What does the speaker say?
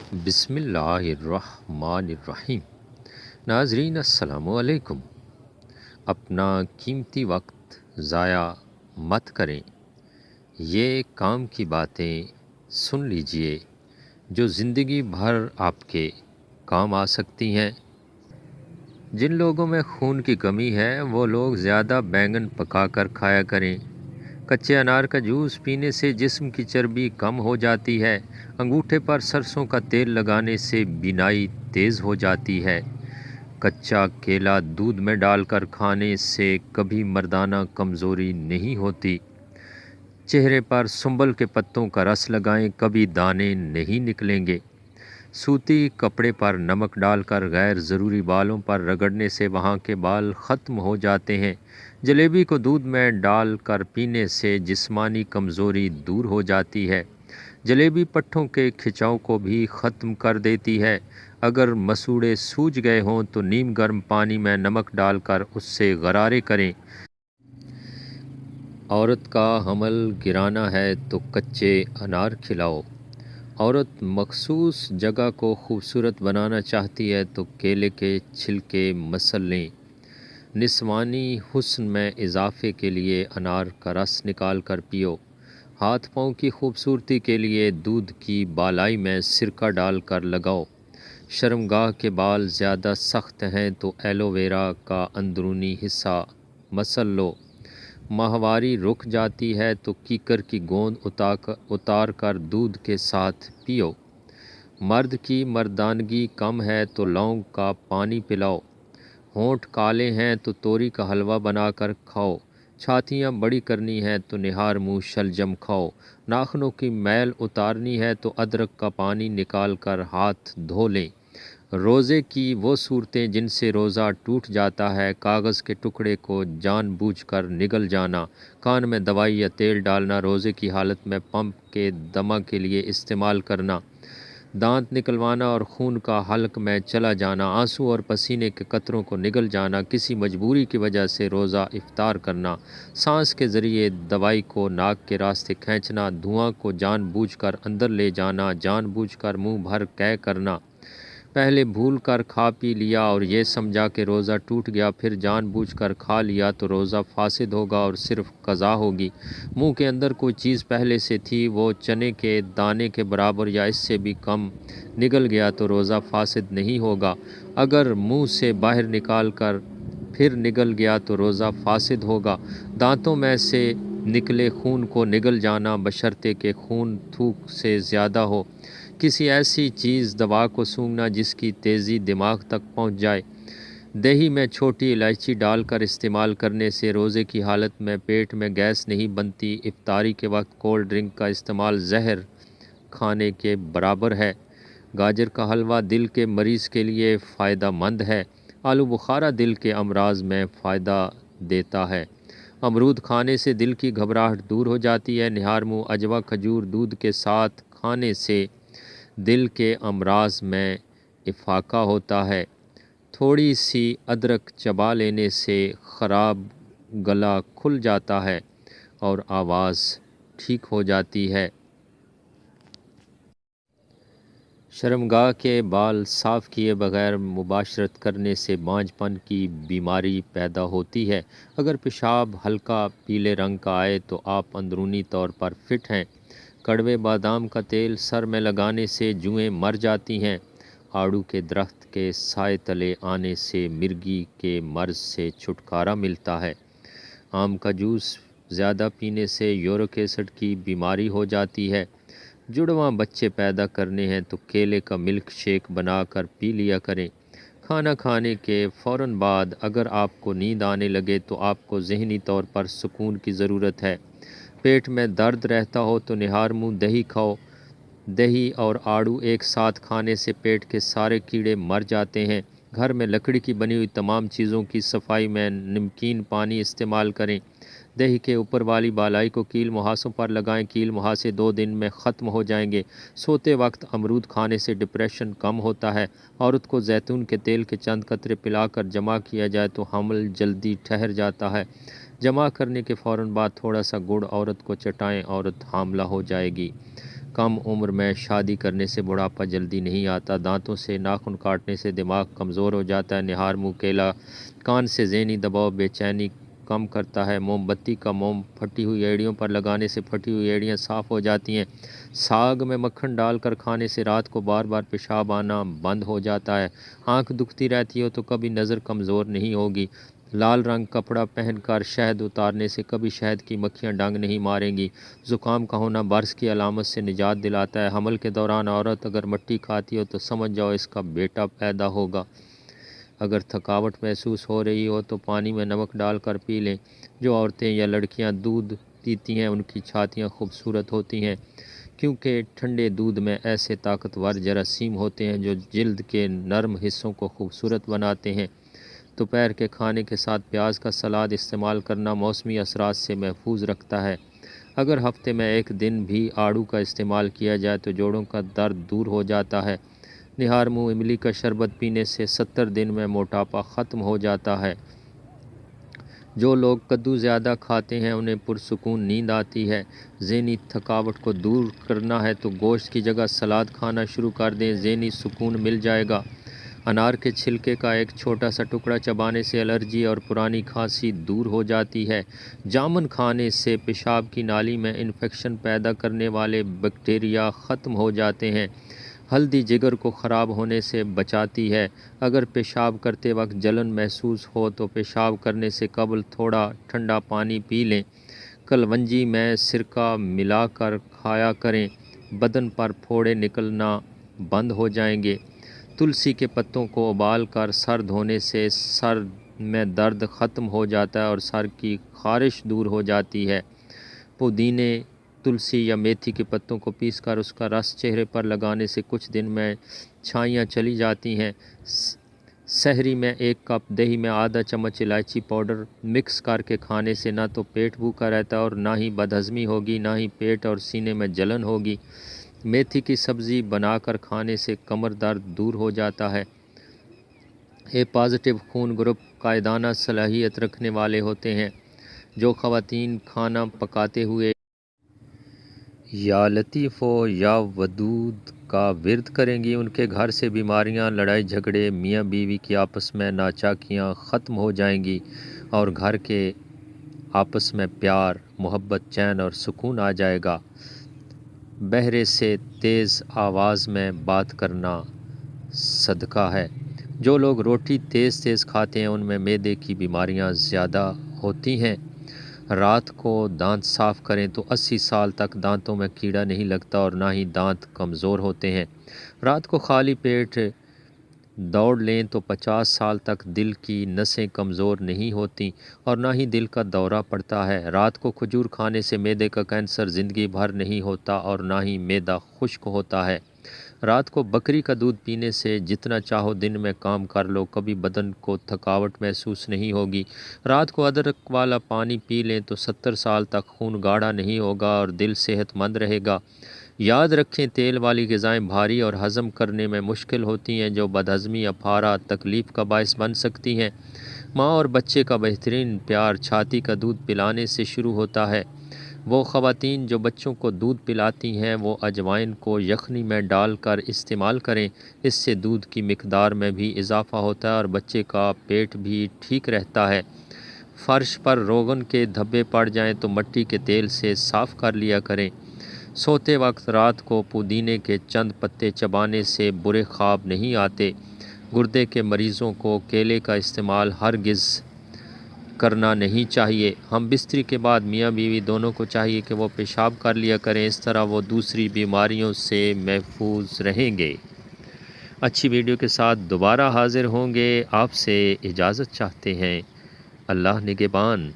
بسم اللہ الرحمن الرحیم۔ ناظرین السلام علیکم۔ اپنا قیمتی وقت ضائع مت کریں، یہ کام کی باتیں سن لیجئے جو زندگی بھر آپ کے کام آ سکتی ہیں۔ جن لوگوں میں خون کی کمی ہے وہ لوگ زیادہ بینگن پکا کر کھایا کریں۔ کچے انار کا جوس پینے سے جسم کی چربی کم ہو جاتی ہے۔ انگوٹھے پر سرسوں کا تیل لگانے سے بینائی تیز ہو جاتی ہے۔ کچا کیلا دودھ میں ڈال کر کھانے سے کبھی مردانہ کمزوری نہیں ہوتی۔ چہرے پر سنبل کے پتوں کا رس لگائیں، کبھی دانے نہیں نکلیں گے۔ سوتی کپڑے پر نمک ڈال کر غیر ضروری بالوں پر رگڑنے سے وہاں کے بال ختم ہو جاتے ہیں۔ جلیبی کو دودھ میں ڈال کر پینے سے جسمانی کمزوری دور ہو جاتی ہے۔ جلیبی پٹھوں کے کھچاؤ کو بھی ختم کر دیتی ہے۔ اگر مسوڑھے سوج گئے ہوں تو نیم گرم پانی میں نمک ڈال کر اس سے غرارے کریں۔ عورت کا حمل گرانا ہے تو کچے انار کھلاؤ۔ عورت مخصوص جگہ کو خوبصورت بنانا چاہتی ہے تو کیلے کے چھلکے مسل لیں۔ نسوانی حسن میں اضافے کے لیے انار کا رس نکال کر پیو۔ ہاتھ پاؤں کی خوبصورتی کے لیے دودھ کی بالائی میں سرکہ ڈال کر لگاؤ۔ شرمگاہ کے بال زیادہ سخت ہیں تو ایلو ویرا کا اندرونی حصہ مسل لو۔ ماہواری رک جاتی ہے تو کیکر کی گوند اتار کر دودھ کے ساتھ پیو۔ مرد کی مردانگی کم ہے تو لونگ کا پانی پلاؤ۔ ہونٹ کالے ہیں تو توری کا حلوہ بنا کر کھاؤ۔ چھاتیاں بڑی کرنی ہے تو نہار منہ شلجم کھاؤ۔ ناخنوں کی میل اتارنی ہے تو ادرک کا پانی نکال کر ہاتھ دھو لیں۔ روزے کی وہ صورتیں جن سے روزہ ٹوٹ جاتا ہے: کاغذ کے ٹکڑے کو جان بوجھ کر نگل جانا، کان میں دوائی یا تیل ڈالنا، روزے کی حالت میں پمپ کے دمہ کے لیے استعمال کرنا، دانت نکلوانا اور خون کا حلق میں چلا جانا، آنسو اور پسینے کے قطروں کو نگل جانا، کسی مجبوری کی وجہ سے روزہ افطار کرنا، سانس کے ذریعے دوائی کو ناک کے راستے کھینچنا، دھواں کو جان بوجھ کر اندر لے جانا، جان بوجھ کر منہ بھر قے کرنا، پہلے بھول کر کھا پی لیا اور یہ سمجھا کہ روزہ ٹوٹ گیا، پھر جان بوجھ کر کھا لیا تو روزہ فاسد ہوگا اور صرف قضا ہوگی۔ منہ کے اندر کوئی چیز پہلے سے تھی، وہ چنے کے دانے کے برابر یا اس سے بھی کم نگل گیا تو روزہ فاسد نہیں ہوگا۔ اگر منہ سے باہر نکال کر پھر نگل گیا تو روزہ فاسد ہوگا۔ دانتوں میں سے نکلے خون کو نگل جانا بشرطے کہ خون تھوک سے زیادہ ہو۔ کسی ایسی چیز دوا کو سونگھنا جس کی تیزی دماغ تک پہنچ جائے۔ دہی میں چھوٹی الائچی ڈال کر استعمال کرنے سے روزے کی حالت میں پیٹ میں گیس نہیں بنتی۔ افطاری کے وقت کولڈ ڈرنک کا استعمال زہر کھانے کے برابر ہے۔ گاجر کا حلوہ دل کے مریض کے لیے فائدہ مند ہے۔ آلو بخارا دل کے امراض میں فائدہ دیتا ہے۔ امرود کھانے سے دل کی گھبراہٹ دور ہو جاتی ہے۔ نہار منہ عجوا کھجور دودھ کے ساتھ کھانے سے دل کے امراض میں افاقہ ہوتا ہے۔ تھوڑی سی ادرک چبا لینے سے خراب گلا کھل جاتا ہے اور آواز ٹھیک ہو جاتی ہے۔ شرمگاہ کے بال صاف کیے بغیر مباشرت کرنے سے بانجھ پن کی بیماری پیدا ہوتی ہے۔ اگر پیشاب ہلکا پیلے رنگ کا آئے تو آپ اندرونی طور پر فٹ ہیں۔ کڑوے بادام کا تیل سر میں لگانے سے جوئیں مر جاتی ہیں۔ آڑو کے درخت کے سائے تلے آنے سے مرگی کے مرض سے چھٹکارا ملتا ہے۔ آم کا جوس زیادہ پینے سے یورک ایسڈ کی بیماری ہو جاتی ہے۔ جڑواں بچے پیدا کرنے ہیں تو کیلے کا ملک شیک بنا کر پی لیا کریں۔ کھانا کھانے کے فوراً بعد اگر آپ کو نیند آنے لگے تو آپ کو ذہنی طور پر سکون کی ضرورت ہے۔ پیٹ میں درد رہتا ہو تو نہار منہ دہی کھاؤ۔ دہی اور آڑو ایک ساتھ کھانے سے پیٹ کے سارے کیڑے مر جاتے ہیں۔ گھر میں لکڑی کی بنی ہوئی تمام چیزوں کی صفائی میں نمکین پانی استعمال کریں۔ دہی کے اوپر والی بالائی کو کیل مہاسوں پر لگائیں۔ کیل مہاسے 2 دن میں ختم ہو جائیں گے۔ سوتے وقت امرود کھانے سے ڈپریشن کم ہوتا ہے۔ عورت کو زیتون کے تیل کے چند قطرے پلا کر جمع کیا جائے تو حمل جلدی ٹھہر جاتا ہے۔ جمع کرنے کے فوراً بعد تھوڑا سا گڑ عورت کو چٹائیں، عورت حاملہ ہو جائے گی۔ کم عمر میں شادی کرنے سے بڑھاپا جلدی نہیں آتا، دانتوں سے ناخن کاٹنے سے دماغ کمزور ہو جاتا ہے، نہار منہ کیلا کان سے ذہنی دباؤ بے چینی کم کرتا ہے، موم بتی کا موم پھٹی ہوئی ایڑیوں پر لگانے سے پھٹی ہوئی ایڑیاں صاف ہو جاتی ہیں، ساگ میں مکھن ڈال کر کھانے سے رات کو بار بار پیشاب آنا بند ہو جاتا ہے، آنکھ دکھتی رہتی ہو تو کبھی نظر کمزور نہیں ہوگی، لال رنگ کپڑا پہن کر شہد اتارنے سے کبھی شہد کی مکھیاں ڈنگ نہیں ماریں گی، زکام کا ہونا برس کی علامت سے نجات دلاتا ہے، حمل کے دوران عورت اگر مٹی کھاتی ہو تو سمجھ جاؤ اس کا بیٹا پیدا ہوگا، اگر تھکاوٹ محسوس ہو رہی ہو تو پانی میں نمک ڈال کر پی لیں، جو عورتیں یا لڑکیاں دودھ پیتی ہیں ان کی چھاتیاں خوبصورت ہوتی ہیں کیونکہ ٹھنڈے دودھ میں ایسے طاقتور جراثیم ہوتے ہیں جو جلد کے نرم حصوں کو خوبصورت بناتے ہیں، دوپہر کے کھانے کے ساتھ پیاز کا سلاد استعمال کرنا موسمی اثرات سے محفوظ رکھتا ہے، اگر ہفتے میں ایک دن بھی آڑو کا استعمال کیا جائے تو جوڑوں کا درد دور ہو جاتا ہے، نہار منہ املی کا شربت پینے سے 70 دن میں موٹاپا ختم ہو جاتا ہے، جو لوگ کدو زیادہ کھاتے ہیں انہیں پرسکون نیند آتی ہے، ذہنی تھکاوٹ کو دور کرنا ہے تو گوشت کی جگہ سلاد کھانا شروع کر دیں، ذہنی سکون مل جائے گا، انار کے چھلکے کا ایک چھوٹا سا ٹکڑا چبانے سے الرجی اور پرانی کھانسی دور ہو جاتی ہے، جامن کھانے سے پیشاب کی نالی میں انفیکشن پیدا کرنے والے بیکٹیریا ختم ہو جاتے ہیں، ہلدی جگر کو خراب ہونے سے بچاتی ہے، اگر پیشاب کرتے وقت جلن محسوس ہو تو پیشاب کرنے سے قبل تھوڑا ٹھنڈا پانی پی لیں، کلونجی میں سرکہ ملا کر کھایا کریں، بدن پر پھوڑے نکلنا بند ہو جائیں گے، تلسی کے پتوں کو ابال کر سر دھونے سے سر میں درد ختم ہو جاتا ہے اور سر کی خارش دور ہو جاتی ہے، پودینے، تلسی یا میتھی کے پتوں کو پیس کر اس کا رس چہرے پر لگانے سے کچھ دن میں چھائیاں چلی جاتی ہیں، سحری میں 1 کپ دہی میں آدھا چمچ الائچی پاؤڈر مکس کر کے کھانے سے نہ تو پیٹ بھوکا رہتا ہے اور نہ ہی بدہضمی ہوگی، نہ ہی پیٹ اور سینے میں جلن ہوگی، میتھی کی سبزی بنا کر کھانے سے کمر درد دور ہو جاتا ہے، اے پازیٹیو خون گروپ قائدانہ صلاحیت رکھنے والے ہوتے ہیں، جو خواتین کھانا پکاتے ہوئے یا لطیف و یا ودود کا ورد کریں گی ان کے گھر سے بیماریاں، لڑائی جھگڑے، میاں بیوی کی آپس میں ناچاکیاں ختم ہو جائیں گی اور گھر کے آپس میں پیار، محبت، چین اور سکون آ جائے گا، بہرے سے تیز آواز میں بات کرنا صدقہ ہے، جو لوگ روٹی تیز تیز کھاتے ہیں ان میں معدے کی بیماریاں زیادہ ہوتی ہیں، رات کو دانت صاف کریں تو 80 سال تک دانتوں میں کیڑا نہیں لگتا اور نہ ہی دانت کمزور ہوتے ہیں، رات کو خالی پیٹ دوڑ لیں تو 50 سال تک دل کی نسیں کمزور نہیں ہوتی اور نہ ہی دل کا دورہ پڑتا ہے، رات کو کھجور کھانے سے معدے کا کینسر زندگی بھر نہیں ہوتا اور نہ ہی معدہ خشک ہوتا ہے، رات کو بکری کا دودھ پینے سے جتنا چاہو دن میں کام کر لو، کبھی بدن کو تھکاوٹ محسوس نہیں ہوگی، رات کو ادرک والا پانی پی لیں تو 70 سال تک خون گاڑھا نہیں ہوگا اور دل صحت مند رہے گا، یاد رکھیں تیل والی غذائیں بھاری اور ہضم کرنے میں مشکل ہوتی ہیں جو بدہضمی یا پھارا تکلیف کا باعث بن سکتی ہیں، ماں اور بچے کا بہترین پیار چھاتی کا دودھ پلانے سے شروع ہوتا ہے، وہ خواتین جو بچوں کو دودھ پلاتی ہیں وہ اجوائن کو یخنی میں ڈال کر استعمال کریں، اس سے دودھ کی مقدار میں بھی اضافہ ہوتا ہے اور بچے کا پیٹ بھی ٹھیک رہتا ہے، فرش پر روغن کے دھبے پڑ جائیں تو مٹی کے تیل سے صاف کر لیا کریں، سوتے وقت رات کو پودینے کے چند پتے چبانے سے برے خواب نہیں آتے، گردے کے مریضوں کو کیلے کا استعمال ہرگز کرنا نہیں چاہیے، ہم بستری کے بعد میاں بیوی دونوں کو چاہیے کہ وہ پیشاب کر لیا کریں، اس طرح وہ دوسری بیماریوں سے محفوظ رہیں گے۔ اچھی ویڈیو کے ساتھ دوبارہ حاضر ہوں گے، آپ سے اجازت چاہتے ہیں، اللہ نگہبان۔